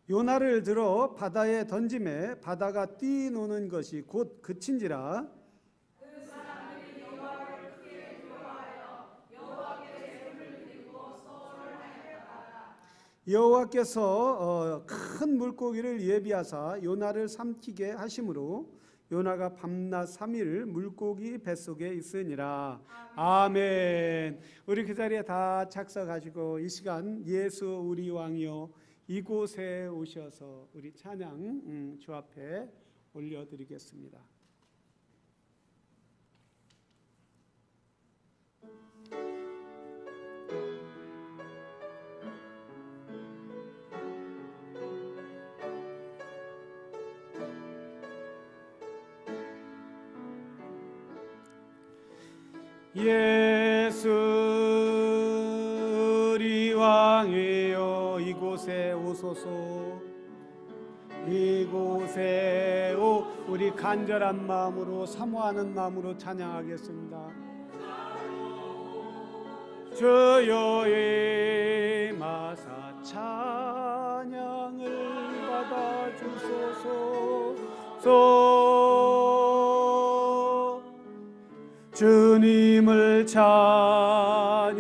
요나를 들어 바다에 던짐에 바다가 뛰노는 것이 곧 그친지라. 여호와께서 큰 물고기를 예비하사 요나를 삼키게 하심으로 요나가 밤낮 3일 물고기 뱃속에 있으니라. 아멘. 우리 그 자리에 다 착석하시고 이 시간 예수 우리 왕이여 이곳에 오셔서 우리 찬양 주 앞에 올려드리겠습니다. 예수 우리 왕이여 이곳에 오소서. 이곳에 오 우리 간절한 마음으로 사모하는 마음으로 찬양하겠습니다. 주여 임하사 찬양을 받아 주소서. 주님을 찬양하오니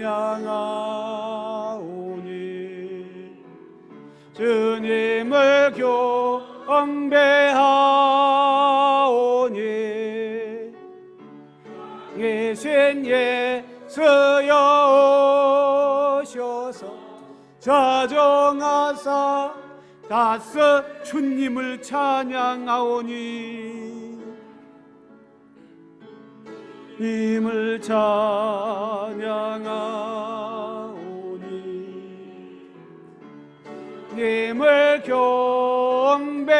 주님을 경배하오니 계신 예수여 오셔서 자정하사 다스 주님을 찬양하오니 님을 찬양하오니 님을 경배하오니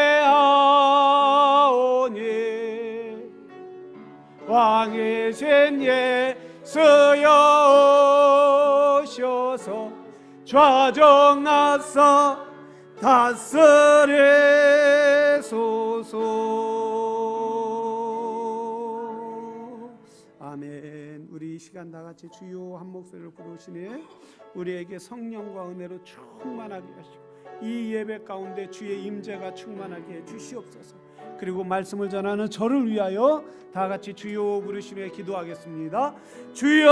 왕이신 예수여 오셔서 좌정하사 다스리소서. 아멘. 우리 이 시간 다 같이 주여 한 목소리로 부르시니 우리에게 성령과 은혜로 충만하게 하시고 이 예배 가운데 주의 임재가 충만하게 해 주시옵소서. 그리고 말씀을 전하는 저를 위하여 다 같이 주여 부르시며 기도하겠습니다. 주여.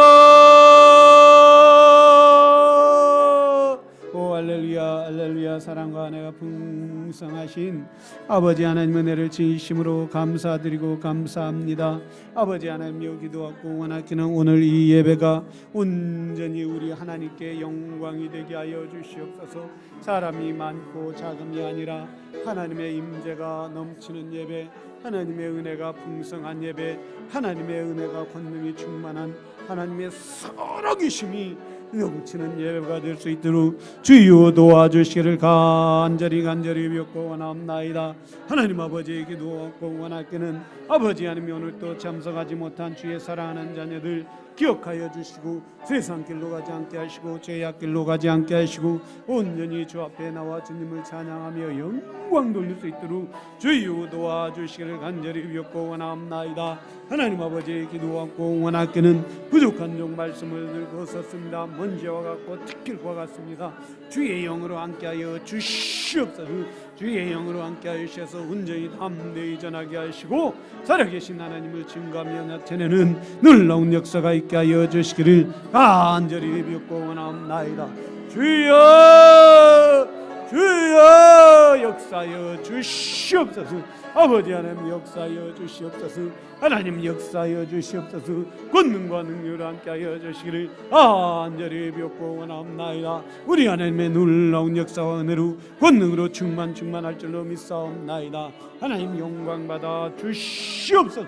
오 할렐루야 할렐루야. 사랑과 은혜가 풍성하신 아버지 하나님 은혜를 진심으로 감사드리고 감사합니다. 아버지 하나님여 기도하고 원하기는 오늘 이 예배가 온전히 우리 하나님께 영광이 되게 하여 주시옵소서. 사람이 많고 작음이 아니라 하나님의 임재가 넘치는 예배, 하나님의 은혜가 풍성한 예배, 하나님의 은혜가 권능이 충만한 하나님의 살아계심이 넘치는 예배가 될 수 있도록 주여 도와주시기를 간절히 뵙고 원합나이다. 하나님 아버지의 기도하고 원하기는 아버지 하나님 오늘 또 참석하지 못한 주의 사랑하는 자녀들 기억하여 주시고 세상 길로 가지 않게 하시고 죄악 길로 가지 않게 하시고 온전히 주 앞에 나와 주님을 찬양하며 영광 돌릴 수 있도록 주여 도와주시기를 간절히 뵙고 원합나이다. 하나님 아버지의 기도하고 원하기는 부족한 종 말씀을 들고 섰습니다. 먼지와 같고 티끌과 같습니다. 주의 영으로 함께하여 주시옵소서. 주의 영으로 함께하여 주셔서 온전히 담대히 전하게 하시고 살아계신 하나님을 증거하며 나타내는 놀라운 역사가 있게 하여 주시기를 간절히 뵙고 원합나이다. 주여 주여 역사하여 주시옵소서. 아버지 하나님 역사하여 주시옵소서. 하나님 역사하여 주시옵소서. 권능과 능력을 함께하여 주시기를 간절히 뵙고 원합나이다. 우리 하나님의 놀라운 역사와 은혜로 권능으로 충만할 줄로 믿사옵나이다. 하나님 영광받아 주시옵소서.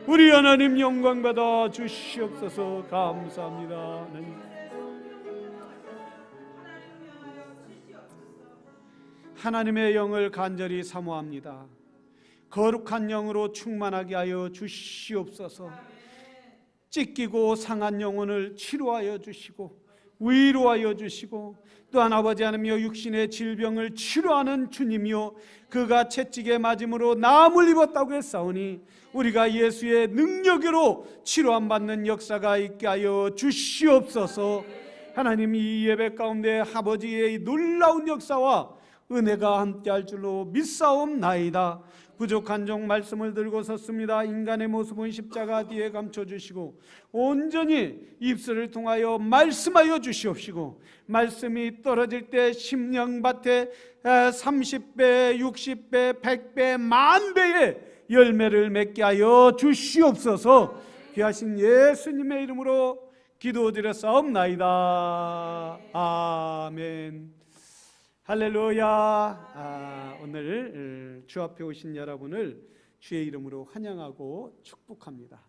우리 하나님 영광받아 주시옵소서. 감사합니다. 하나님. 하나님의 영을 간절히 사모합니다. 거룩한 영으로 충만하게 하여 주시옵소서. 찢기고 상한 영혼을 치료하여 주시고 위로하여 주시고 또한 아버지 하나님여 육신의 질병을 치료하는 주님이여 그가 채찍에 맞음으로 나음을 입었다고 했사오니 우리가 예수의 능력으로 치료함 받는 역사가 있게 하여 주시옵소서. 하나님 이 예배 가운데 아버지의 놀라운 역사와 은혜가 함께할 줄로 믿사옵나이다. 부족한 종 말씀을 들고 섰습니다. 인간의 모습은 십자가 뒤에 감춰주시고 온전히 입술을 통하여 말씀하여 주시옵시고, 말씀이 떨어질 때 심령밭에 30배, 60배, 100배, 만배의 열매를 맺게 하여 주시옵소서. 귀하신 예수님의 이름으로 기도드렸사옵나이다. 아멘. 할렐루야. 오늘 주 앞에 오신 여러분을 주의 이름으로 환영하고 축복합니다.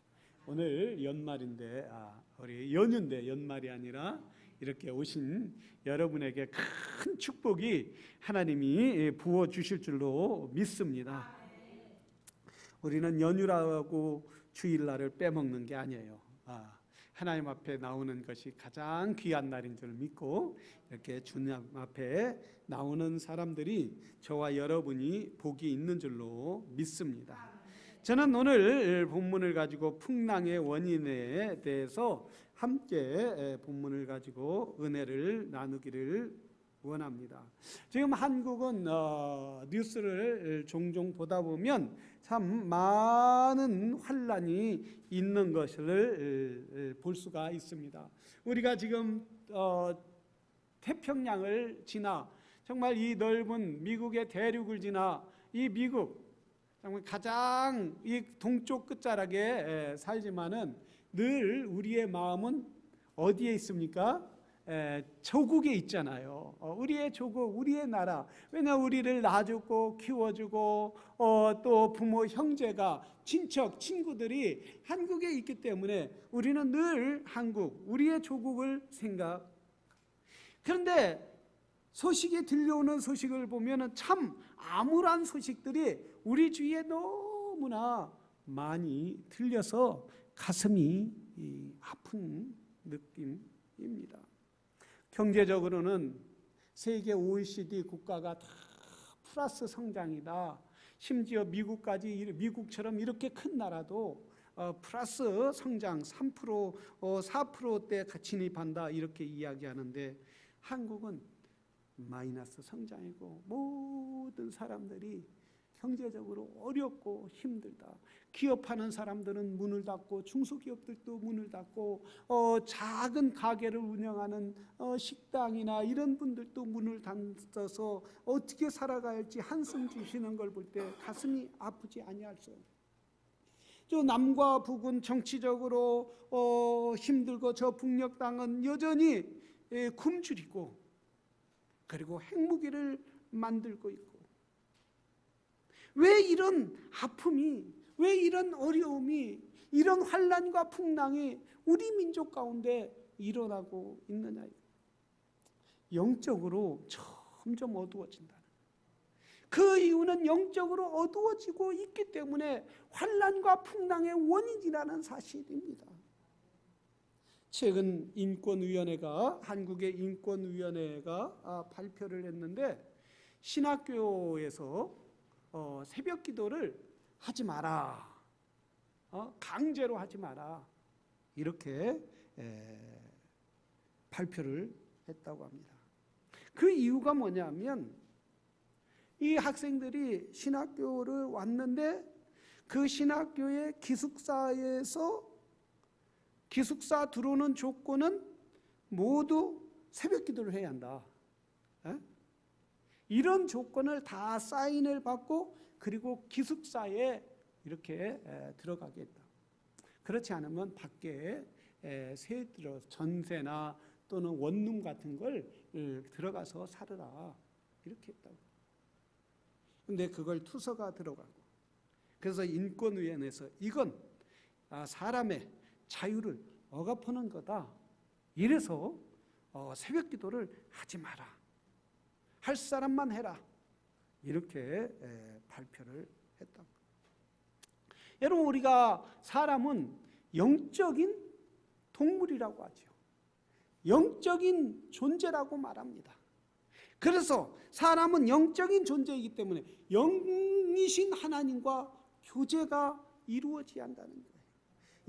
오늘 연말인데, 우리 연휴인데 연말이 아니라 이렇게 오신 여러분에게 큰 축복이 하나님이 부어주실 줄로 믿습니다. 우리는 연휴라고 주일날을 빼먹는 게 아니에요. 하나님 앞에 나오는 것이 가장 귀한 날인 줄 믿고 이렇게 주님 앞에 나오는 사람들이 저와 여러분이 복이 있는 줄로 믿습니다. 저는 오늘 본문을 가지고 풍랑의 원인에 대해서 함께 본문을 가지고 은혜를 나누기를 원합니다. 지금 한국은 뉴스를 종종 보다 보면 참 많은 환란이 있는 것을 볼 수가 있습니다. 우리가 지금 태평양을 지나 정말 이 넓은 미국의 대륙을 지나 이 미국 정말 가장 이 동쪽 끝자락에 살지만은 늘 우리의 마음은 어디에 있습니까? 조국에 있잖아요. 우리의 조국, 우리의 나라. 왜냐 우리를 낳아주고 키워주고 또 부모, 형제가, 친척, 친구들이 한국에 있기 때문에 우리는 늘 한국, 우리의 조국을 생각. 그런데 소식이 들려오는 소식을 보면 참 암울한 소식들이 우리 주위에 너무나 많이 들려서 가슴이 아픈 느낌입니다. 경제적으로는 세계 OECD 국가가 다 플러스 성장이다. 심지어 미국처럼 이렇게 큰 나라도 플러스 성장 3%, 4%대 진입한다 이렇게 이야기하는데 한국은 마이너스 성장이고 모든 사람들이 경제적으로 어렵고 힘들다. 기업하는 사람들은 문을 닫고 중소기업들도 문을 닫고 작은 가게를 운영하는 식당이나 이런 분들도 문을 닫아서 어떻게 살아가야 할지 한숨 쉬시는 걸 볼 때 가슴이 아프지 아니할 수 없어요. 저 남과 북은 정치적으로 힘들고 저 북녘 땅은 여전히 굶주리고 그리고 핵무기를 만들고 있고, 왜 이런 아픔이, 왜 이런 어려움이, 이런 환란과 풍랑이 우리 민족 가운데 일어나고 있느냐. 영적으로 점점 어두워진다는, 그 이유는 영적으로 어두워지고 있기 때문에 환란과 풍랑의 원인이라는 사실입니다. 최근 한국의 인권위원회가 발표를 했는데 신학교에서 새벽 기도를 하지 마라, 강제로 하지 마라 이렇게 발표를 했다고 합니다. 그 이유가 뭐냐면 이 학생들이 신학교를 왔는데 그 신학교의 기숙사 들어오는 조건은 모두 새벽 기도를 해야 한다. 이런 조건을 다 사인을 받고 그리고 기숙사에 이렇게 들어가게 했다. 그렇지 않으면 밖에 전세나 또는 원룸 같은 걸 들어가서 살으라 이렇게 했다고. 근데 그걸 투서가 들어가고, 그래서 인권위원회에서 이건 사람의 자유를 억압하는 거다. 이래서 새벽 기도를 하지 마라. 할 사람만 해라. 이렇게 발표를 했다. 여러분, 우리가 사람은 영적인 동물이라고 하죠. 영적인 존재라고 말합니다. 그래서 사람은 영적인 존재이기 때문에 영이신 하나님과 교제가 이루어져야 한다는 거예요.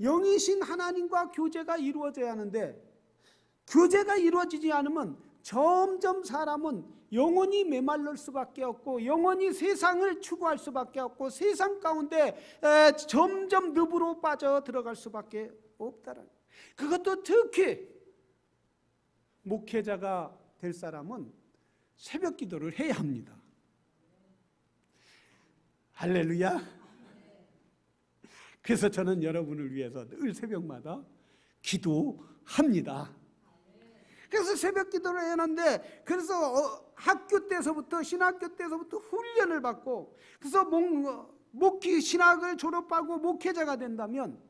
영이신 하나님과 교제가 이루어져야 하는데 교제가 이루어지지 않으면 점점 사람은 영원히 메말릴 수밖에 없고 영원히 세상을 추구할 수밖에 없고 세상 가운데 점점 늪으로 빠져 들어갈 수밖에 없다라는. 그것도 특히 목회자가 될 사람은 새벽 기도를 해야 합니다. 할렐루야. 그래서 저는 여러분을 위해서 늘 새벽마다 기도합니다. 그래서 새벽 기도를 해놨는데, 그래서 학교 때서부터 신학교 때서부터 훈련을 받고, 그래서 목회 신학을 졸업하고 목회자가 된다면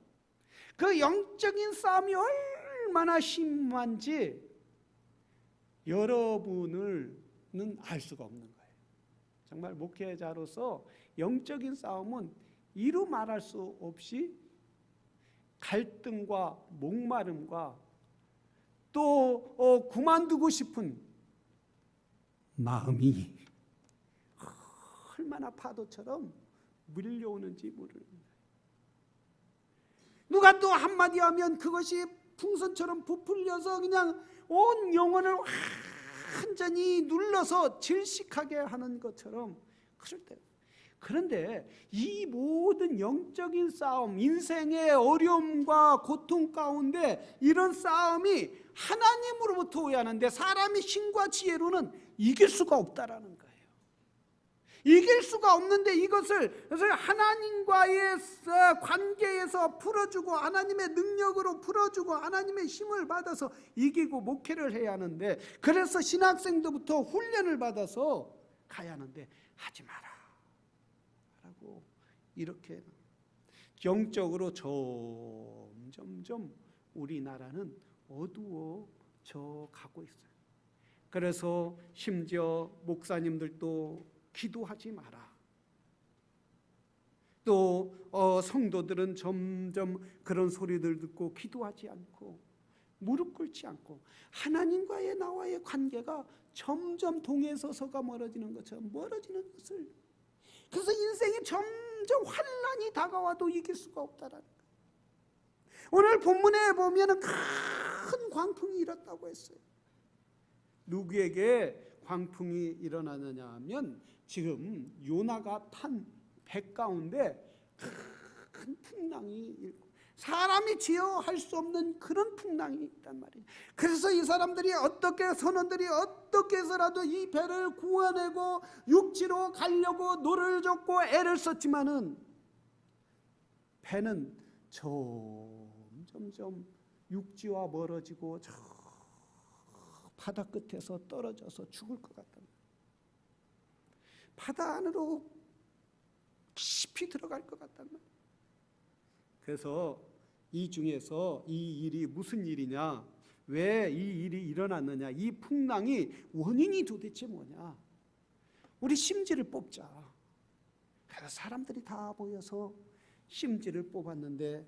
그 영적인 싸움이 얼마나 심한지 여러분은 알 수가 없는 거예요. 정말 목회자로서 영적인 싸움은 이루 말할 수 없이 갈등과 목마름과 또 그만두고 싶은 마음이 얼마나 파도처럼 밀려오는지 모르는 거예요. 누가 또 한마디 하면 그것이 풍선처럼 부풀려서 그냥 온 영혼을 완전히 눌러서 질식하게 하는 것처럼 그럴 때. 그런데 이 모든 영적인 싸움, 인생의 어려움과 고통 가운데 이런 싸움이 하나님으로부터 오야 하는데 사람의 힘과 지혜로는 이길 수가 없다라는 거예요. 이길 수가 없는데 이것을 하나님과의 관계에서 풀어주고 하나님의 능력으로 풀어주고 하나님의 힘을 받아서 이기고 목회를 해야 하는데, 그래서 신학생도부터 훈련을 받아서 가야 하는데 하지 마라 라고 이렇게 영적으로 점점점 우리나라는 어두워져 가고 있어요. 그래서 심지어 목사님들도 기도하지 마라. 또 성도들은 점점 그런 소리들 듣고 기도하지 않고 무릎 꿇지 않고 하나님과의 나와의 관계가 점점 동에서서가 멀어지는 것처럼 멀어지는 것을, 그래서 인생이 점점 환난이 다가와도 이길 수가 없다라는 거예요. 오늘 본문에 보면은 큰 광풍이 일었다고 했어요. 누구에게 광풍이 일어나느냐 하면 지금 요나가 탄 배 가운데 큰 풍랑이 일고 사람이 제어할 수 없는 그런 풍랑이 있단 말이에요. 그래서 이 사람들이 선원들이 어떻게 해서라도 이 배를 구워내고 육지로 가려고 노를 젓고 애를 썼지만은 배는 점점점 육지와 멀어지고 저 바다 끝에서 떨어져서 죽을 것 같다. 바다 안으로 깊이 들어갈 것 같단 말이에요. 그래서 이 중에서 이 일이 무슨 일이냐, 왜 이 일이 일어났느냐, 이 풍랑이 원인이 도대체 뭐냐, 우리 심지를 뽑자. 그래서 사람들이 다 모여서 심지를 뽑았는데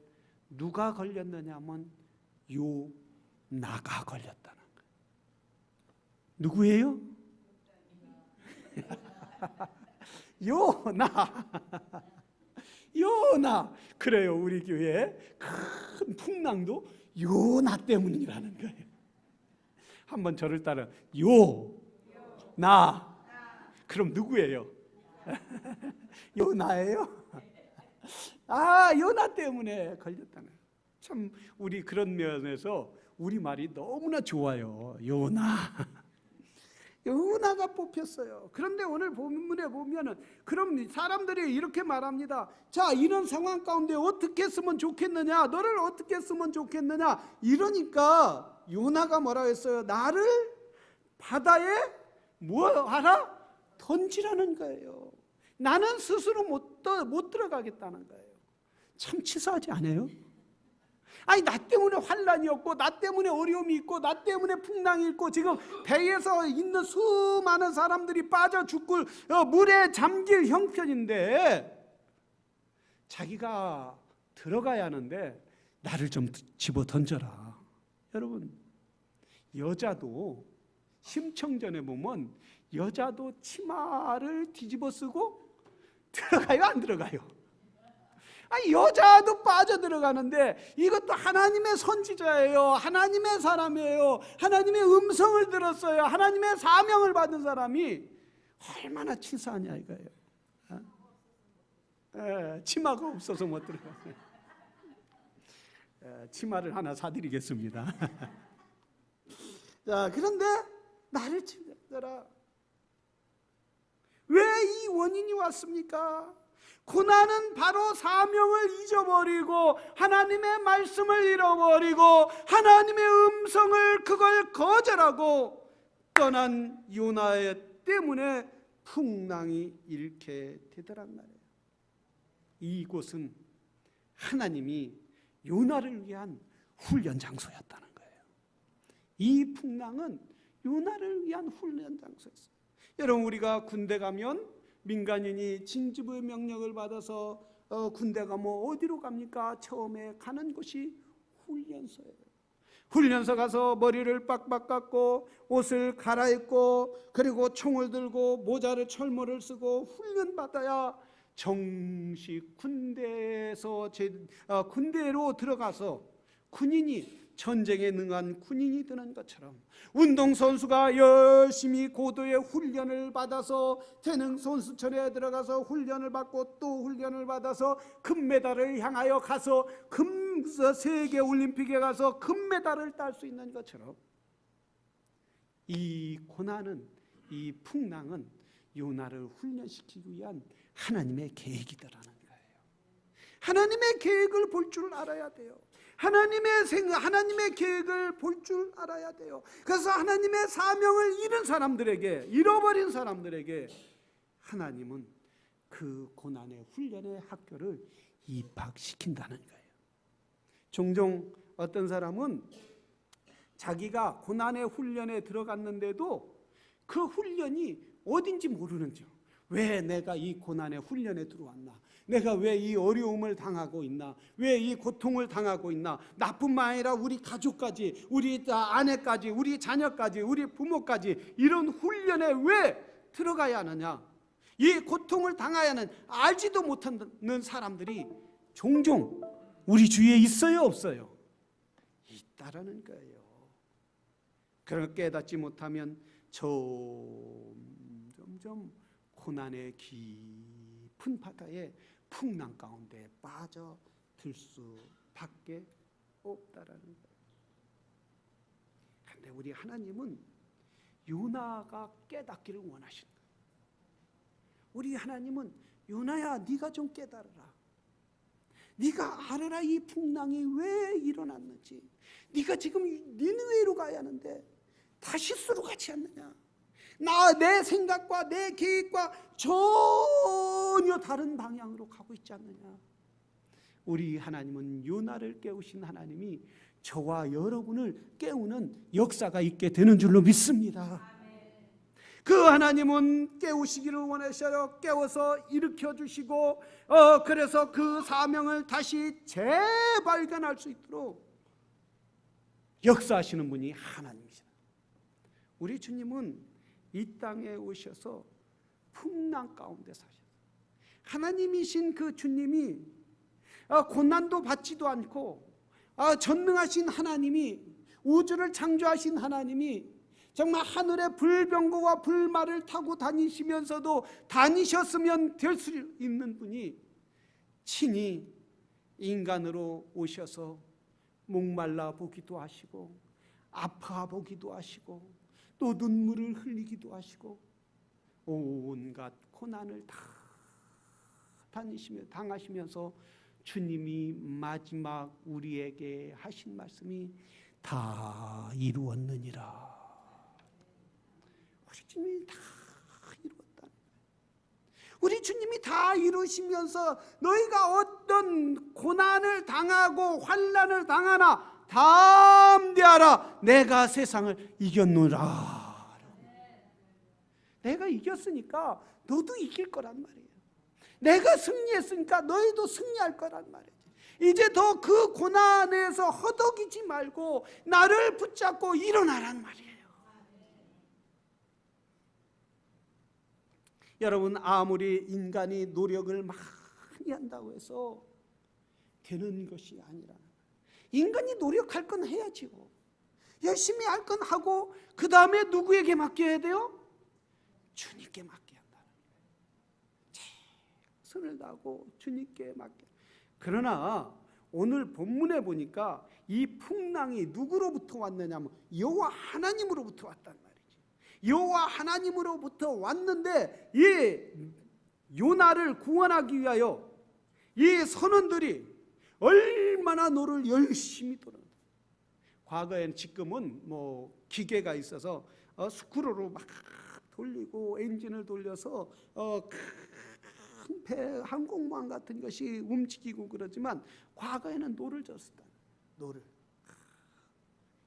누가 걸렸느냐면 요나가 걸렸다는 거예요. 누구예요? 요나. 그래요. 우리 교회 큰 풍랑도 요나 때문이라는 거예요. 한번 저를 따라 요나. 그럼 누구예요? 요나예요? 요나 때문에 걸렸다는 거예요. 참 우리 그런 면에서 우리 말이 너무나 좋아요. 요나가 뽑혔어요. 그런데 오늘 본문에 보면은 그럼 사람들이 이렇게 말합니다. 자, 이런 상황 가운데 어떻게 했으면 좋겠느냐, 너를 어떻게 했으면 좋겠느냐, 이러니까 요나가 뭐라고 했어요? 나를 바다에 뭐 하라? 던지라는 거예요. 나는 스스로 못 들어가겠다는 거예요. 참 치사하지 않아요? 아니, 나 때문에 환난이 없고 나 때문에 어려움이 있고 나 때문에 풍랑이 있고 지금 배에서 있는 수많은 사람들이 빠져 죽을 물에 잠길 형편인데 자기가 들어가야 하는데 나를 좀 집어 던져라. 여러분, 여자도 심청전에 보면 여자도 치마를 뒤집어 쓰고 들어가요, 안 들어가요? 여자도 빠져들어가는데 이것도 하나님의 선지자예요. 하나님의 사람이에요. 하나님의 음성을 들었어요. 하나님의 사명을 받은 사람이 얼마나 치사하냐 이거예요. 치마가 없어서 못 들어가요. 치마를 하나 사드리겠습니다. 자, 그런데 나를 친구들아, 왜 이 원인이 왔습니까? 고난은 바로 사명을 잊어버리고 하나님의 말씀을 잃어버리고 하나님의 음성을 그걸 거절하고 떠난 요나 때문에 풍랑이 일게 되더란 말이에요. 이곳은 하나님이 요나를 위한 훈련 장소였다는 거예요. 이 풍랑은 요나를 위한 훈련 장소였어요. 여러분, 우리가 군대 가면 민간인이 진지부의 명령을 받아서 군대 가면 어디로 갑니까? 처음에 가는 곳이 훈련소예요. 훈련소 가서 머리를 빡빡 깎고 옷을 갈아입고 그리고 총을 들고 모자를 철모를 쓰고 훈련받아야 정식 군대에서 군대로 들어가서 군인이 전쟁에 능한 군인이 되는 것처럼 운동선수가 열심히 고도의 훈련을 받아서 태능선수촌에 들어가서 훈련을 받고 또 훈련을 받아서 금메달을 향하여 가서 세계올림픽에 가서 금메달을 딸 수 있는 것처럼 이 고난은, 이 풍랑은 요나를 훈련시키기 위한 하나님의 계획이더라는 거예요. 하나님의 계획을 볼 줄 알아야 돼요. 하나님의 계획을 볼 줄 알아야 돼요. 그래서 하나님의 사명을 잃은 사람들에게, 잃어버린 사람들에게 하나님은 그 고난의 훈련의 학교를 입학시킨다는 거예요. 종종 어떤 사람은 자기가 고난의 훈련에 들어갔는데도 그 훈련이 어딘지 모르는 죠. 왜 내가 이 고난의 훈련에 들어왔나? 내가 왜 이 어려움을 당하고 있나? 왜 이 고통을 당하고 있나? 나뿐만 아니라 우리 가족까지, 우리 아내까지, 우리 자녀까지, 우리 부모까지 이런 훈련에 왜 들어가야 하느냐? 이 고통을 당해야 하는 알지도 못하는 사람들이 종종 우리 주위에 있어요, 없어요? 있다라는 거예요. 그걸 깨닫지 못하면 점점 고난의 깊은 바다에 풍랑 가운데 빠져들 수밖에 없다라는 거예요. 그런데 우리 하나님은 요나가 깨닫기를 원하시는 거예요. 우리 하나님은 요나야, 네가 좀 깨달아라. 네가 알아라, 이 풍랑이 왜 일어났는지. 네가 지금 니느웨로 가야 하는데 다시스로 가지 않느냐? 내 생각과 내 계획과 전혀 다른 방향으로 가고 있지 않느냐? 우리 하나님은 요나를 깨우신 하나님이 저와 여러분을 깨우는 역사가 있게 되는 줄로 믿습니다. 그 하나님은 깨우시기를 원하셔요. 깨워서 일으켜 주시고 그래서 그 사명을 다시 재발견할 수 있도록 역사하시는 분이 하나님이시다. 우리 주님은 이 땅에 오셔서 풍랑 가운데 사셨어요. 하나님이신 그 주님이 고난도 받지도 않고 전능하신 하나님이, 우주를 창조하신 하나님이 정말 하늘의 불병거와 불말을 타고 다니시면서도 다니셨으면 될 수 있는 분이 친히 인간으로 오셔서 목말라 보기도 하시고 아파 보기도 하시고 또 눈물을 흘리기도 하시고 온갖 고난을 다 당하시면서 주님이 마지막 우리에게 하신 말씀이 다 이루었느니라. 우리 주님이 다 이루었다. 우리 주님이 다 이루시면서 너희가 어떤 고난을 당하고 환난을 당하나 담대하라, 내가 세상을 이겼노라. 내가 이겼으니까 너도 이길 거란 말이에요. 내가 승리했으니까 너희도 승리할 거란 말이에요. 이제 더 그 고난에서 허덕이지 말고 나를 붙잡고 일어나란 말이에요. 여러분, 아무리 인간이 노력을 많이 한다고 해서 되는 것이 아니라 인간이 노력할 건 해야지요. 열심히 할 건 하고 그 다음에 누구에게 맡겨야 돼요? 주님께 맡겨야 한다는 거예요. 최선을 다하고 주님께 맡겨. 그러나 오늘 본문에 보니까 이 풍랑이 누구로부터 왔느냐면 여호와 하나님으로부터 왔단 말이지. 여호와 하나님으로부터 왔는데 이 요나를 구원하기 위하여 이 선원들이 얼마나 노를 열심히 돌아. 과거에는 지금은 뭐 기계가 있어서 스크롤로 막 돌리고 엔진을 돌려서 큰 배, 항공모함 같은 것이 움직이고 그러지만 과거에는 노를 젓었다. 노를.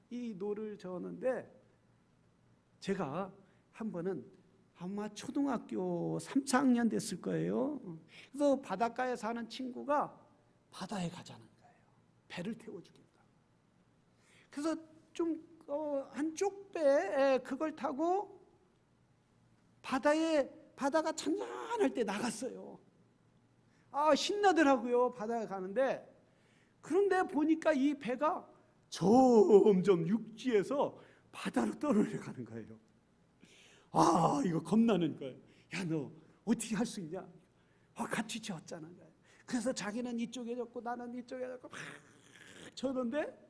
이 노를 저었는데 제가 한 번은 아마 초등학교 3, 4학년 됐을 거예요. 그래서 바닷가에 사는 친구가 바다에 가자는 거예요. 배를 태워주겠다. 그래서 좀 한쪽 배에 그걸 타고 바다가 잔잔할 때 나갔어요. 신나더라고요. 바다에 가는데 그런데 보니까 이 배가 점점 육지에서 바다로 떨어져가는 거예요. 이거 겁나는 거예요. 야, 너 어떻게 할 수 있냐? 같이 졌잖아. 그래서 자기는 이쪽에 졌고 나는 이쪽에 졌고 막 졌는데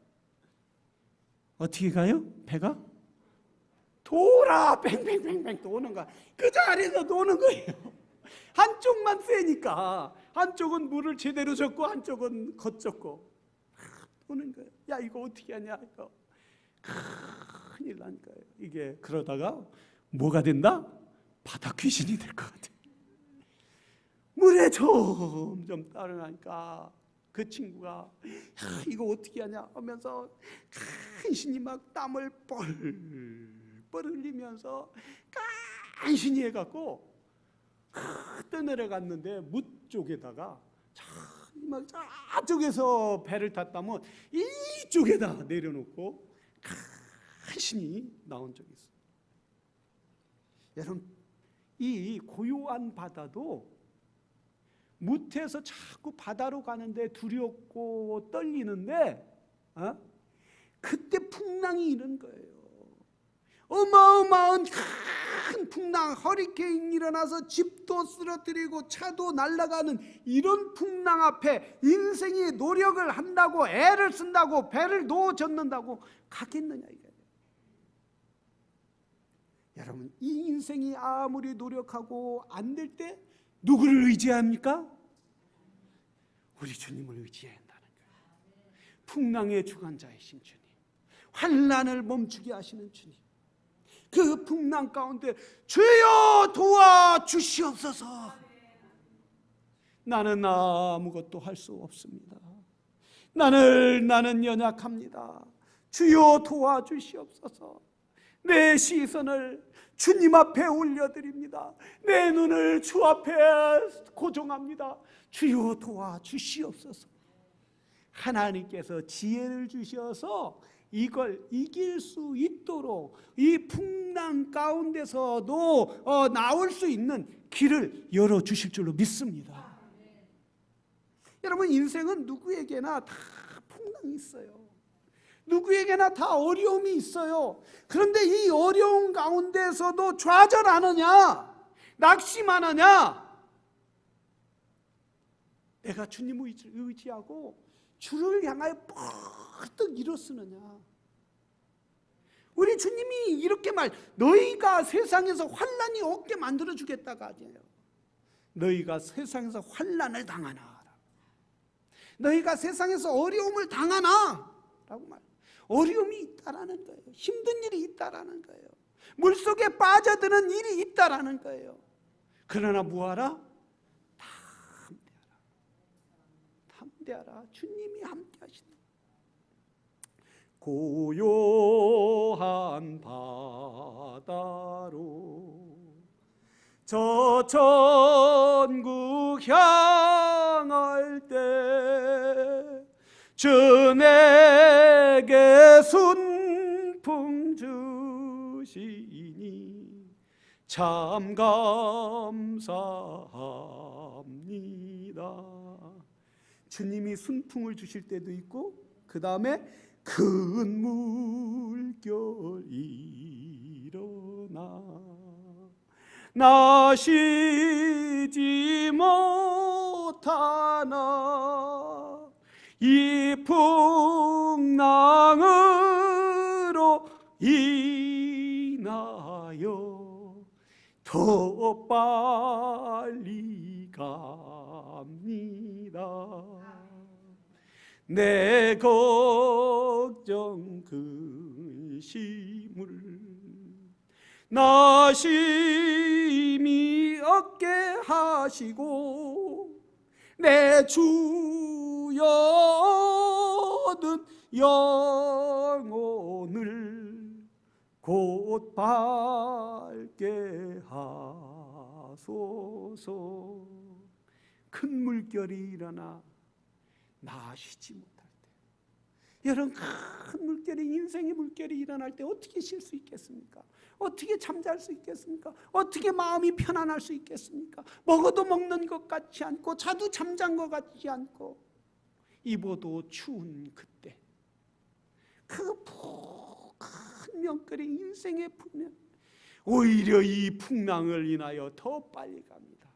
어떻게 가요? 배가 돌아 뱅뱅뱅뱅 도는 거야. 그 자리에서 도는 거예요. 한쪽만 세니까 한쪽은 물을 제대로 젓고 한쪽은 겉젓고 도는 거예요. 야, 이거 어떻게 하냐? 이거 큰일 난 거예요. 이게 그러다가 뭐가 된다? 바다 귀신이 될 것 같아. 물에 점점 따라가니까 그 친구가 이거 어떻게 하냐 하면서 간신히 막 땀을 뻘뻘 흘리면서 간신히 해갖고 떠내려갔는데 무 쪽에다가 막 저쪽에서 배를 탔다면 이쪽에다 내려놓고 간신히 나온 적이 있어요. 여러분, 이 고요한 바다도 무태에서 자꾸 바다로 가는데 두렵고 떨리는데 그때 풍랑이 이런 거예요. 어마어마한 큰 풍랑, 허리케인이 일어나서 집도 쓰러뜨리고 차도 날아가는 이런 풍랑 앞에 인생이 노력을 한다고 애를 쓴다고 배를 놓아젓는다고 가겠느냐 이거예요. 여러분, 이 인생이 아무리 노력하고 안 될 때 누구를 의지합니까? 우리 주님을 의지해야 한다는 거예요. 풍랑의 주관자이신 주님, 환난을 멈추게 하시는 주님, 그 풍랑 가운데 주여 도와주시옵소서. 나는 아무것도 할 수 없습니다. 나는 연약합니다. 주여 도와주시옵소서. 내 시선을 주님 앞에 올려드립니다. 내 눈을 주 앞에 고정합니다. 주여 도와주시옵소서. 하나님께서 지혜를 주셔서 이걸 이길 수 있도록 이 풍랑 가운데서도 나올 수 있는 길을 열어주실 줄로 믿습니다. 여러분, 인생은 누구에게나 다 풍랑이 있어요. 누구에게나 다 어려움이 있어요. 그런데 이 어려움 가운데서도 좌절하느냐, 낙심하느냐, 내가 주님을 의지하고 주를 향하여 뻗떡 일어서느냐. 우리 주님이 이렇게 너희가 세상에서 환난이 없게 만들어주겠다가 아니에요. 너희가 세상에서 환난을 당하나, 너희가 세상에서 어려움을 당하나 라고 말해요. 어려움이 있다라는 거예요. 힘든 일이 있다라는 거예요. 물속에 빠져드는 일이 있다라는 거예요. 그러나 뭐하라? 다 함께하라. 주님이 함께 하신다. 고요한 바다로 저 천국 향할 때 주 내게 순풍 주시니 참 감사합니다. 주님이 순풍을 주실 때도 있고, 그 다음에 큰 물결이 일어나 나 쉬지 못하나 이 풍랑으로 인하여 더 빨리 갑니다. 내 걱정 근심을 나 심히 얻게 하시고 내 주여 얻은 영혼을 곧 밝게 하소서. 큰 물결이 일어나 나 쉬지 못할 때, 여러분, 큰 물결이, 인생의 물결이 일어날 때 어떻게 쉴 수 있겠습니까? 어떻게 잠잘 수 있겠습니까? 어떻게 마음이 편안할 수 있겠습니까? 먹어도 먹는 것 같지 않고 자도 잠잔 것 같지 않고 입어도 추운 그때, 그 큰 명거리 인생의 풍랑, 오히려 이 풍랑을 인하여 더 빨리 갑니다.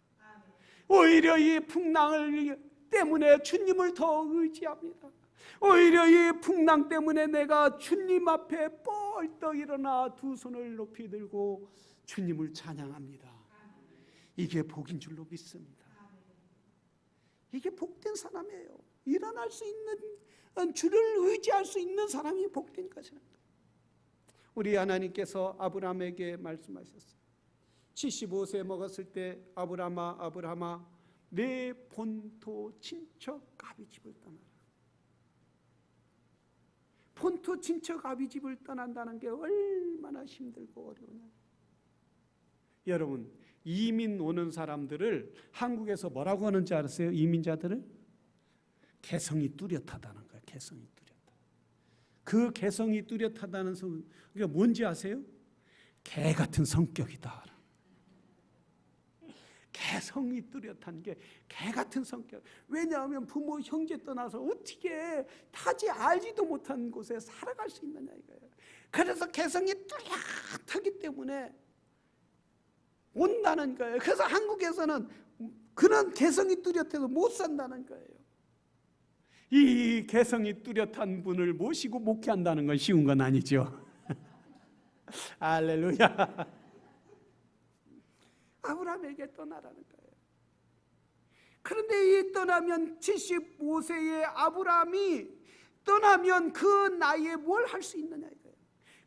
오히려 이 풍랑을 때문에 주님을 더 의지합니다. 오히려 이 풍랑 때문에 내가 주님 앞에 뻘떡 일어나 두 손을 높이 들고 주님을 찬양합니다. 이게 복인 줄로 믿습니다. 이게 복된 사람이에요. 일어날 수 있는, 주를 의지할 수 있는 사람이 복된 것입니다. 우리 하나님께서 아브라함에게 말씀하셨어요. 75세 먹었을 때 아브라함아 아브라함아 내 본토 친척 아비집을 떠나라. 본토 친척 아비집을 떠난다는 게 얼마나 힘들고 어려우냐. 여러분, 이민 오는 사람들을 한국에서 뭐라고 하는지 아세요? 이민자들을 개성이 뚜렷하다는 거예요. 개성이 뚜렷하다. 그 개성이 뚜렷하다는 성, 그러니까 뭔지 아세요? 개 같은 성격이다. 개성이 뚜렷한 게 개 같은 성격. 왜냐하면 부모 형제 떠나서 어떻게 타지 알지도 못한 곳에 살아갈 수 있느냐 이거예요. 그래서 개성이 뚜렷하기 때문에 온다는 거예요. 그래서 한국에서는 그런 개성이 뚜렷해서 못 산다는 거예요. 이 개성이 뚜렷한 분을 모시고 목회한다는 건 쉬운 건 아니죠. 할렐루야. 아브라함에게 떠나라는 거예요. 그런데 이 떠나면 75세의 아브라함이 떠나면 그 나이에 뭘 할 수 있느냐 이거예요.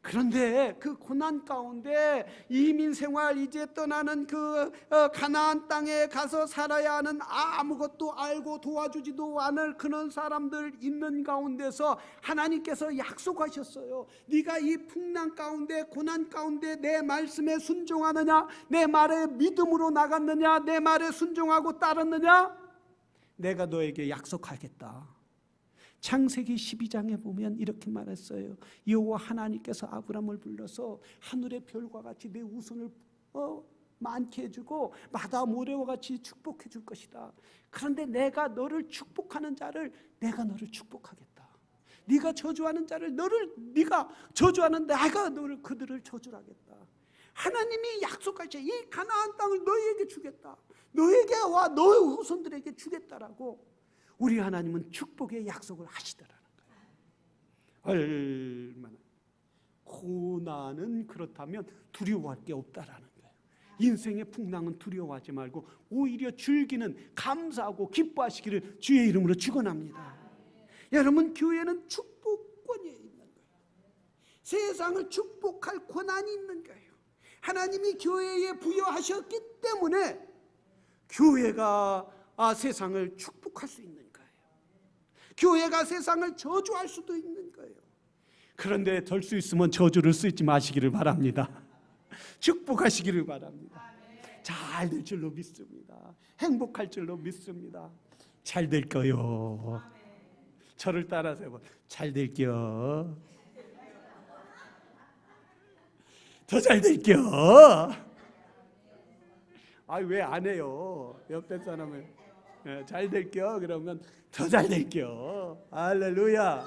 그런데 그 고난 가운데 이민 생활 이제 떠나는 그 가나안 땅에 가서 살아야 하는 아무것도 알고 도와주지도 않을 그런 사람들 있는 가운데서 하나님께서 약속하셨어요. 네가 이 풍랑 가운데 고난 가운데 내 말씀에 순종하느냐, 내 말에 믿음으로 나갔느냐, 내 말에 순종하고 따랐느냐, 내가 너에게 약속하겠다. 창세기 12장에 보면 이렇게 말했어요. 여호와 하나님께서 아브라함을 불러서 하늘의 별과 같이 내 후손을 많게 해주고 바다 모래와 같이 축복해 줄 것이다. 그런데 내가 너를 축복하는 자를 내가 너를 축복하겠다. 네가 저주하는 자를 네가 저주하는 내가 너를 그들을 저주하겠다. 하나님이 약속하셔. 이 가나안 땅을 너희에게 주겠다. 너에게와 너의 후손들에게 주겠다라고 우리 하나님은 축복의 약속을 하시더라는 거예요. 얼마나 고난은 그렇다면 두려워할 게 없다라는 거예요. 인생의 풍랑은 두려워하지 말고 오히려 즐기는, 감사하고 기뻐하시기를 주의 이름으로 축원합니다. 여러분, 교회는 축복권이 있는 거예요. 세상을 축복할 권한이 있는 거예요. 하나님이 교회에 부여하셨기 때문에 교회가 세상을 축복할 수 있는 거예요. 교회가 세상을 저주할 수도 있는 거예요. 그런데 될 수 있으면 저주를 쓰지 마시기를 바랍니다. 축복하시기를 바랍니다. 잘 될 줄로 믿습니다. 행복할 줄로 믿습니다. 잘 될 거요. 저를 따라서 해봐. 잘 될겨. 더 잘 될겨. 왜 안 해요? 옆에 사람을. 잘 될게요. 그러면 더 잘 될게요. 할렐루야.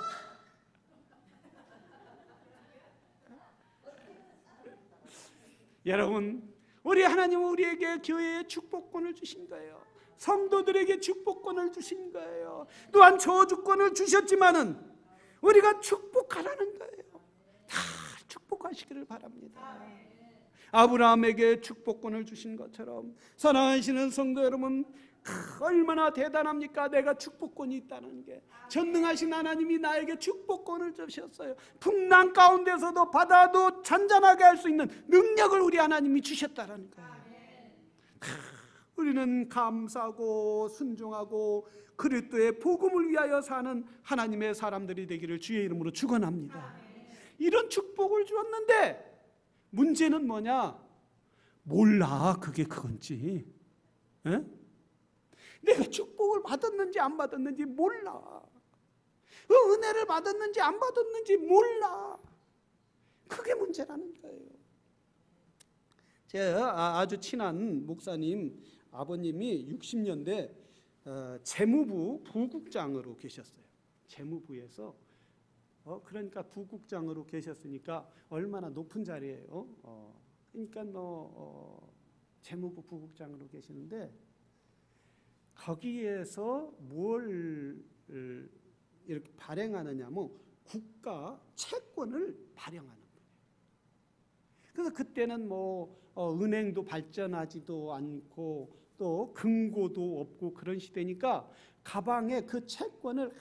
여러분, 우리 하나님은 우리에게 교회의 축복권을 주신 거예요. 성도들에게 축복권을 주신 거예요. 또한 저주권을 주셨지만은 우리가 축복하라는 거예요. 다 축복하시기를 바랍니다. 아브라함에게 축복권을 주신 것처럼 사랑하시는 성도 여러분, 얼마나 대단합니까? 내가 축복권이 있다는 게. 전능하신 하나님이 나에게 축복권을 주셨어요. 풍랑 가운데서도 바다도 잔잔하게 할 수 있는 능력을 우리 하나님이 주셨다는 거예요. 우리는 감사하고 순종하고 그리스도의 복음을 위하여 사는 하나님의 사람들이 되기를 주의 이름으로 축원합니다. 이런 축복을 주었는데 문제는 뭐냐? 몰라, 그게 그건지. 에? 내가 축복을 받았는지 안 받았는지 몰라. 그 은혜를 받았는지 안 받았는지 몰라. 그게 문제라는 거예요. 제가 아주 친한 목사님 아버님이 60년대 재무부 부국장으로 계셨어요. 재무부에서 그러니까 부국장으로 계셨으니까 얼마나 높은 자리예요. 그러니까 재무부 부국장으로 계시는데 거기에서 뭘 이렇게 발행하느냐면 국가 채권을 발행하는 거예요. 그래서 그때는 은행도 발전하지도 않고 또 금고도 없고 그런 시대니까 가방에 그 채권을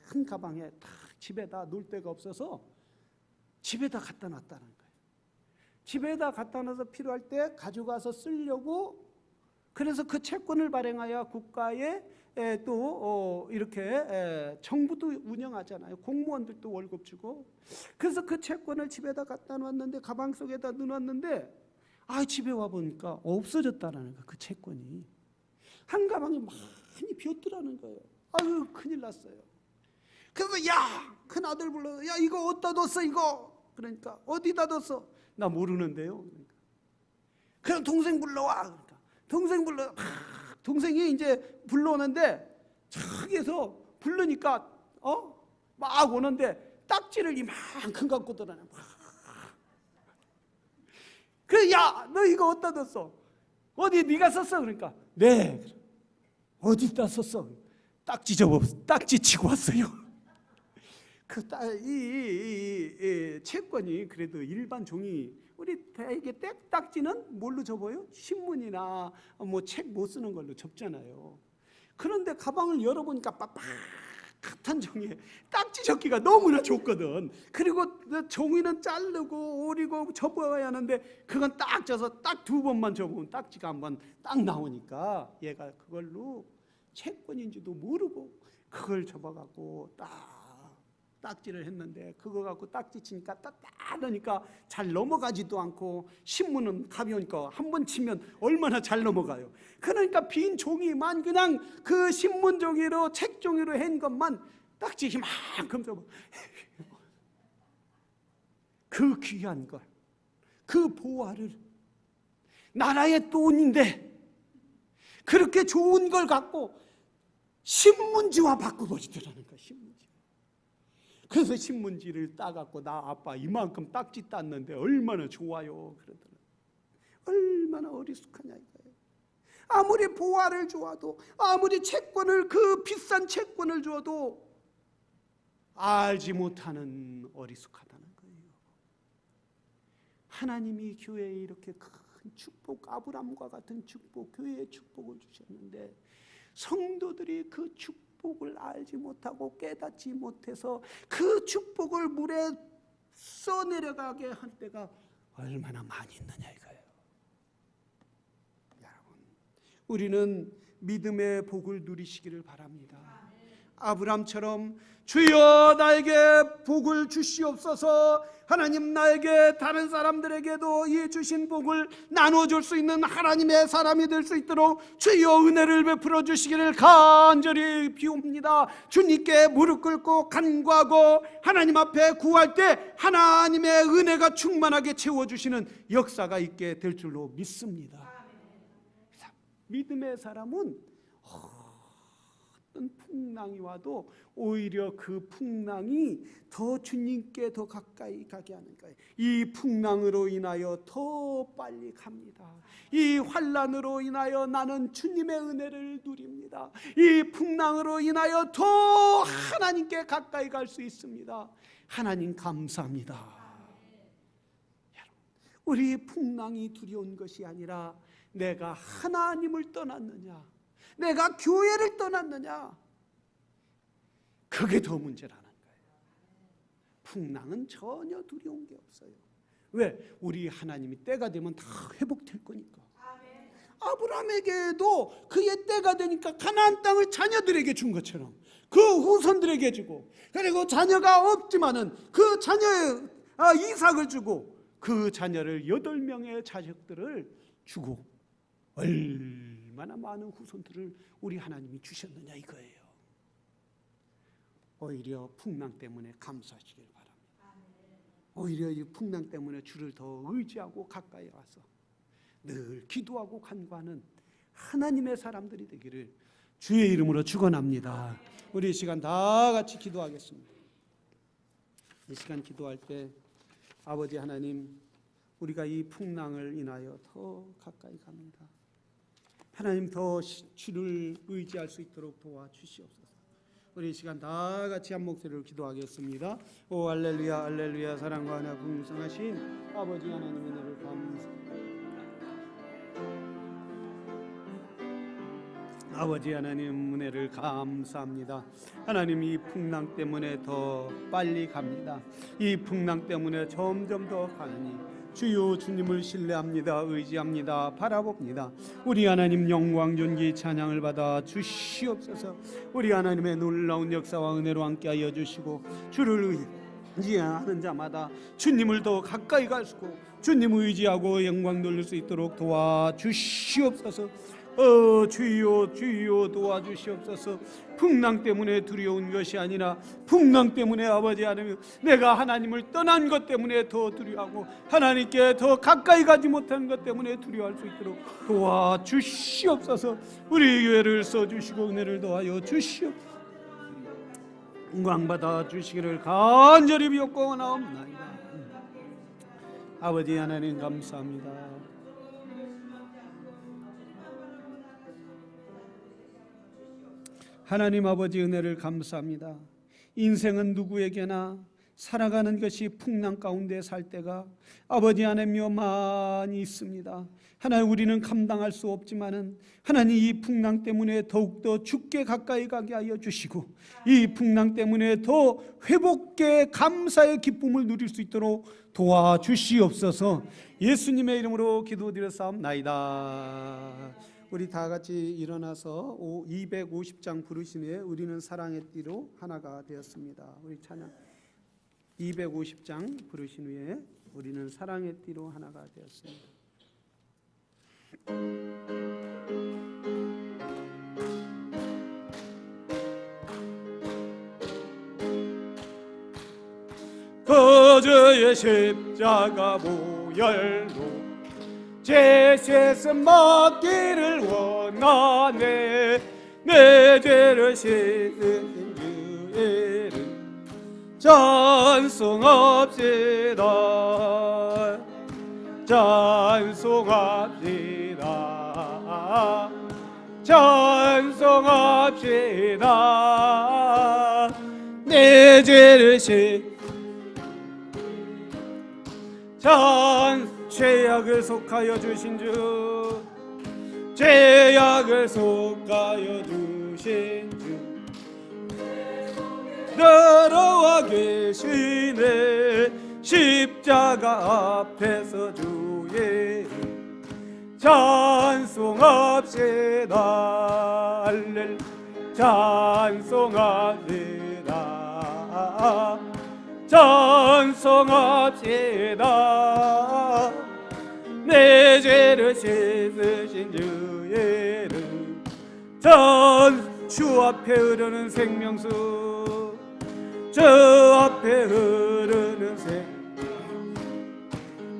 한 가방에 다 집에다 놓을 데가 없어서 집에다 갖다 놨다는 거예요. 집에다 갖다 놔서 필요할 때 가져가서 쓰려고. 그래서 그 채권을 발행하여 국가에 또 이렇게 정부도 운영하잖아요. 공무원들도 월급 주고. 그래서 그 채권을 집에다 갖다 놨는데 가방 속에다 넣어놨는데 집에 와 보니까 없어졌다라는 거예요. 그 채권이 한 가방에 많이 비었더라는 거예요. 아유, 큰일 났어요. 그래서 큰 아들 불러서 이거 어디다 뒀어 이거? 그러니까 어디다 뒀어? 나 모르는데요. 그러니까 그럼 동생 불러와. 그러니까 동생 불러. 동생이 이제 불러오는데 저기에서 부르니까 막 오는데 딱지를 이만큼 갖고 들어나. 그래, 너 이거 어디다 뒀어? 어디 네가 썼어? 그러니까 네. 어디다 썼어? 딱지 치고 왔어요. 이 채권이 그래도 일반 종이, 우리 대개 딱지는 뭘로 접어요? 신문이나 책 못 쓰는 걸로 접잖아요. 그런데 가방을 열어보니까 빳빳한 종이에 딱지 접기가 너무나 좋거든. 그리고 종이는 자르고 오리고 접어야 하는데 그건 딱 져서 딱 2번만 접으면 딱지가 한번 딱 나오니까 얘가 그걸로 채권인지도 모르고 그걸 접어갖고 딱지를 했는데 그거 갖고 딱지 치니까 따뜻하니까 잘 넘어가지도 않고, 신문은 가벼우니까 한 번 치면 얼마나 잘 넘어가요. 그러니까 빈 종이만 그냥 그 신문 종이로 책 종이로 한 것만 딱지 이만큼 접어. 그 귀한 걸, 그 보화를, 나라의 돈인데 그렇게 좋은 걸 갖고 신문지와 바꿔버리더라는 거야. 신문지. 그래서 신문지를 따갖고 나 아빠 이만큼 딱지 땄는데 얼마나 좋아요 그러더라고요. 얼마나 어리숙하냐 이거예요. 아무리 보화를 주어도, 아무리 채권을, 그 비싼 채권을 주어도 알지 못하는 어리숙하다는 거예요. 하나님이 교회에 이렇게 큰 축복, 아브라함과 같은 축복, 교회의 축복을 주셨는데 성도들이 그 축복을 알지 못하고 깨닫지 못해서 그 축복을 물에 써내려가게 할 때가 얼마나 많이 있느냐 이거예요. 여러분, 우리는 믿음의 복을 누리시기를 바랍니다. 아브라함처럼 주여 나에게 복을 주시옵소서, 하나님 나에게 다른 사람들에게도 이 주신 복을 나눠줄 수 있는 하나님의 사람이 될 수 있도록 주여 은혜를 베풀어 주시기를 간절히 비옵니다. 주님께 무릎 꿇고 간구하고 하나님 앞에 구할 때 하나님의 은혜가 충만하게 채워주시는 역사가 있게 될 줄로 믿습니다. 믿음의 사람은 풍랑이 와도 오히려 그 풍랑이 더 주님께 더 가까이 가게 하는 거예요. 이 풍랑으로 인하여 더 빨리 갑니다. 이 환난으로 인하여 나는 주님의 은혜를 누립니다. 이 풍랑으로 인하여 더 하나님께 가까이 갈 수 있습니다. 하나님 감사합니다. 우리 풍랑이 두려운 것이 아니라 내가 하나님을 떠났느냐, 내가 교회를 떠났느냐, 그게 더 문제라는 거예요. 풍랑은 전혀 두려운 게 없어요. 왜? 우리 하나님이 때가 되면 다 회복될 거니까. 아브라함에게도 그의 때가 되니까 가나안 땅을 자녀들에게 준 것처럼 그 후손들에게 주고, 그리고 자녀가 없지만은 그 자녀의 이삭을 주고 그 자녀를 8명의 자식들을 주고 얼마나 많은 후손들을 우리 하나님이 주셨느냐 이거예요. 오히려 풍랑 때문에 감사하시길 바랍니다. 오히려 이 풍랑 때문에 주를 더 의지하고 가까이 와서 늘 기도하고 간구하는 하나님의 사람들이 되기를 주의 이름으로 축원합니다. 우리 이 시간 다 같이 기도하겠습니다. 이 시간 기도할 때 아버지 하나님, 우리가 이 풍랑을 인하여 더 가까이 갑니다. 하나님, 더 주를 의지할 수 있도록 도와주시옵소서. 우리 이 시간 다 같이 한 목소리로 기도하겠습니다. 오 할렐루야 할렐루야. 사랑과 은혜가 풍성하신 아버지 하나님의 은혜를 감사합니다. 아버지 하나님 은혜를 감사합니다. 하나님, 이 풍랑 때문에 더 빨리 갑니다. 이 풍랑 때문에 점점 더 가니 주여 주님을 신뢰합니다. 의지합니다. 바라봅니다. 우리 하나님 영광 존귀 찬양을 받아 주시옵소서. 우리 하나님의 놀라운 역사와 은혜로 함께하여 주시고 주를 의지하는 자마다 주님을 더 가까이 갈 수 있고 주님을 의지하고 영광 돌릴 수 있도록 도와주시옵소서. 주여 주여 도와주시옵소서. 풍랑 때문에 두려운 것이 아니라 풍랑 때문에 아버지 하나님, 내가 하나님을 떠난 것 때문에 더 두려워하고 하나님께 더 가까이 가지 못하는 것 때문에 두려워할 수 있도록 도와주시옵소서. 우리 교회를 써주시고 은혜를 더하여 주시옵소서. 영광 받아 주시기를 간절히 비옵고나옵나이다. 아버지 하나님 감사합니다. 하나님 아버지 은혜를 감사합니다. 인생은 누구에게나 살아가는 것이 풍랑 가운데 살 때가 아버지 하나님여 많이 있습니다. 하나님, 우리는 감당할 수 없지만은 하나님, 이 풍랑 때문에 더욱더 주께 가까이 가게 하여 주시고 이 풍랑 때문에 더 회복의 감사의 기쁨을 누릴 수 있도록 도와주시옵소서. 예수님의 이름으로 기도드렸사옵나이다. 우리 다 같이 일어나서 250장 부르신 후에 우리는 사랑의 띠로 하나가 되었습니다. 우리 찬양 250장 부르신 후에 우리는 사랑의 띠로 하나가 되었습니다. 거저의 십자가 보혈로 제 죄는 먹기를 원하네. 내 죄를 씻으신 주의 이름 찬송합시다. 찬송합시다. 찬송합시다. 내 죄를 죄악을 속하여 주신 주, 죄악을 속하여 주신 주 들어와 계시네. 십자가 앞에서 주의 찬송합시다. 할렐 찬송합시다. 찬송합시다. 내 죄를 씻으신 주의 이름 주 앞에 흐르는 생명수, 주 앞에 흐르는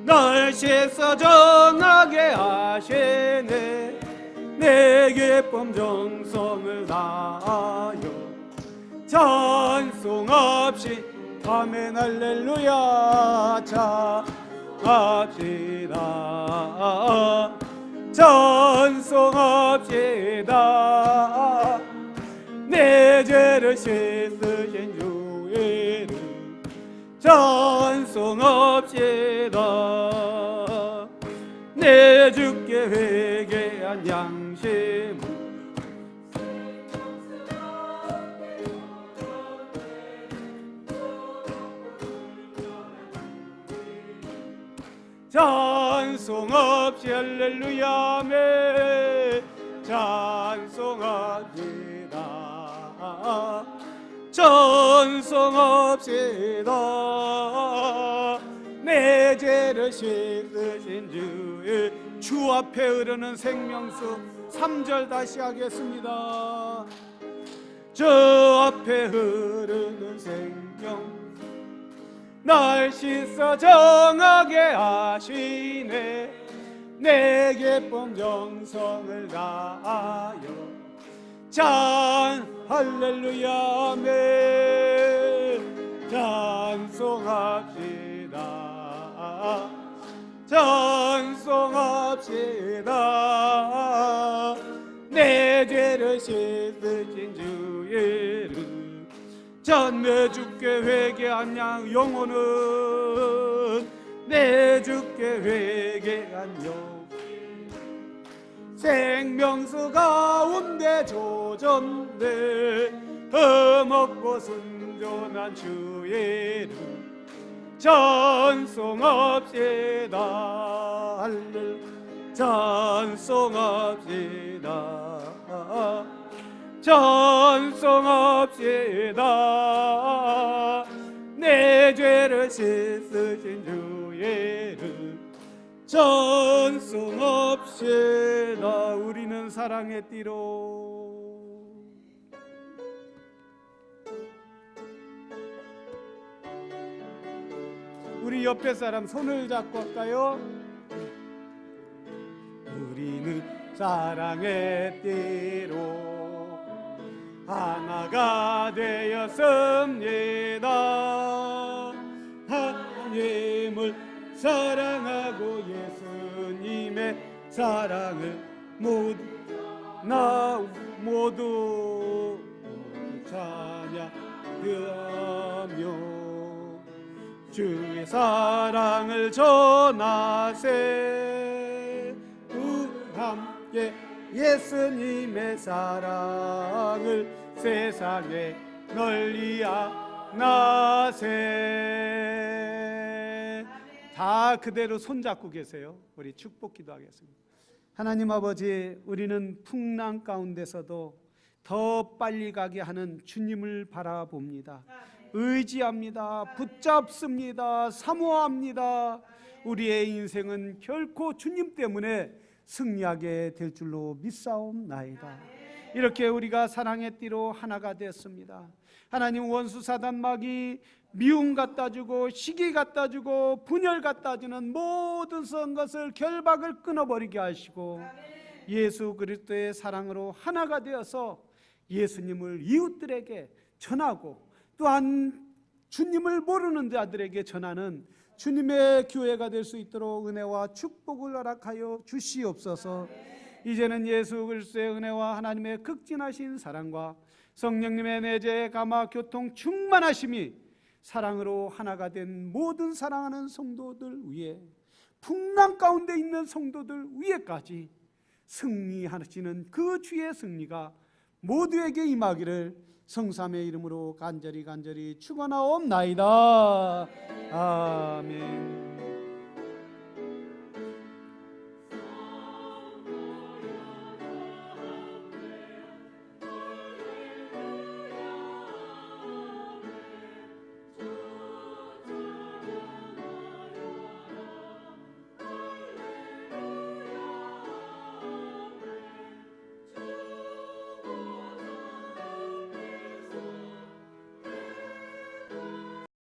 날 씻어 정하게 하시네. 내 기쁨 정성을 다하여 찬송 없이 아멘 할렐루야 찬송합시다 찬송합시다 내 죄를 씻으신 주의 이름 찬송합시다 내 주께 회개한 양심을 찬송 없이 할렐루야 아멘 찬송합시다 찬송합시다 내 죄를 씻으신 주의 주 앞에 흐르는 생명수 3절 다시 하겠습니다. 저 앞에 흐르는 생명 날 씻어 정하게 하시네 내 기쁨 정성을 다하여 찬 할렐루야 아멘 찬송합시다 찬송합시다 내 죄를 씻으신 주의 이름 내 주께 회개한 양 영혼은 내 주께 회개한 영 생명수 가운데 조전돼 흠없고 순전한 주의 이름 찬송합시다 할렐 찬송합시다 찬송합시다 내 죄를 씻으신 주의 이름 찬송합시다 우리는 사랑의 띠로 우리 옆에 사람 손을 잡고 할까요? 우리는 사랑의 띠로 하나가 되었습니다. 하나님을 사랑하고 예수님의 사랑을 모두 찬양하며 주의 사랑을 전하세 함께 예수님의 사랑을 세상에 널리 나세 다 그대로 손잡고 계세요. 우리 축복 기도하겠습니다. 하나님 아버지 우리는 풍랑 가운데서도 더 빨리 가게 하는 주님을 바라봅니다. 의지합니다. 붙잡습니다. 사모합니다. 우리의 인생은 결코 주님 때문에 승리하게 될 줄로 믿사옵나이다. 이렇게 우리가 사랑의 띠로 하나가 됐습니다. 하나님 원수 사단 마귀 미움 갖다 주고 시기 갖다 주고 분열 갖다 주는 모든 것을 결박을 끊어버리게 하시고 예수 그리스도의 사랑으로 하나가 되어서 예수님을 이웃들에게 전하고 또한 주님을 모르는 자들에게 전하는 주님의 교회가 될 수 있도록 은혜와 축복을 허락하여 주시옵소서. 이제는 예수 그리스도의 은혜와 하나님의 극진하신 사랑과 성령님의 내재 감화 교통 충만하심이 사랑으로 하나가 된 모든 사랑하는 성도들 위에 풍랑 가운데 있는 성도들 위에까지 승리하시는 그 주의 승리가 모두에게 임하기를 성삼의 이름으로 간절히 축원하옵나이다. 아멘.